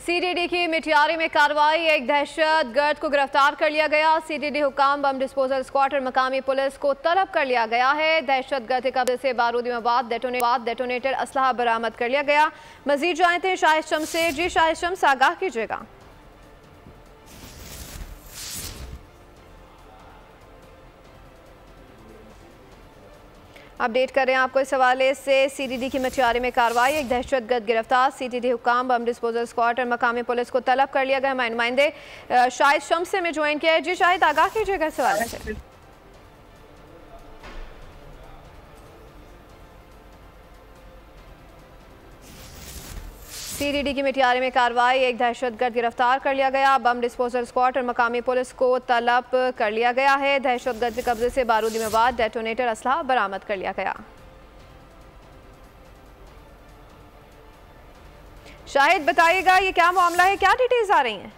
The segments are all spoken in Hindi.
सीटीडी की मिटियारी में कार्रवाई, एक दहशतगर्द को गिरफ्तार कर लिया गया। सीटीडी हुकाम बम डिस्पोजल स्क्वाड और मकामी पुलिस को तलब कर लिया गया है। दहशतगर्द के कब्जे से बारूदी मवाद, डेटोनेटर, असलहा बरामद कर लिया गया। मजीद जानते हैं शाहिद शम्स से। जी शाहिद शम्स, आगाह कीजिएगा। अपडेट कर रहे हैं आपको इस हवाले से। सीटीडी की मिटियारी में कार्रवाई, एक दहशतगर्द गिरफ्तार। सीटीडी हुकाम बम डिस्पोजल स्क्वाड और मकामी पुलिस को तलब कर लिया गया। नुमाइंदे शाहिद शम्स से मैं ज्वाइन किया है। जी शाहिद, आगाह कीजिएगा इस हवाले से। सीटीडी की मिटियारी में कार्रवाई, एक दहशतगर्द गिरफ्तार कर लिया गया। बम डिस्पोजल स्क्वाड और मकामी पुलिस को तलब कर लिया गया है। दहशतगर्द के कब्जे से बारूदी मवाद, डेटोनेटर, असलहा बरामद कर लिया गया। शाहिद बताइएगा, ये क्या मामला है, क्या डिटेल्स आ रही हैं?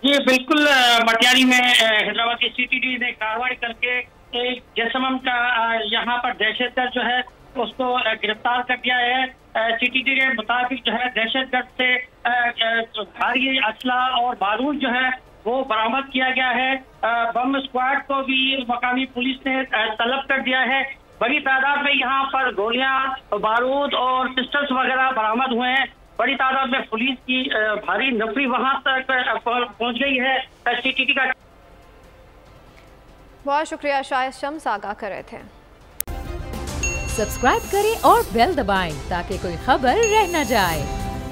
जी बिल्कुल, मटियारी में हैदराबाद की सीटीडी ने कार्रवाई करके एक जैसमम का यहाँ पर दहशतगर्द जो है उसको गिरफ्तार कर दिया है। सीटीडी के मुताबिक जो है दहशतगर्द से भारी असला और बारूद जो है वो बरामद किया गया है। बम स्क्वाड को भी मकामी पुलिस ने तलब कर दिया है। बड़ी तादाद में यहाँ पर गोलियां, बारूद और पिस्टल्स वगैरह बरामद हुए हैं। बड़ी तादाद में पुलिस की भारी नफरी वहां तक पहुंच गई है। सीटीडी का बहुत शुक्रिया शाहिद शम्स, आगाह कर रहे थे। सब्सक्राइब करें और बेल दबाएं ताकि कोई खबर रह न जाए।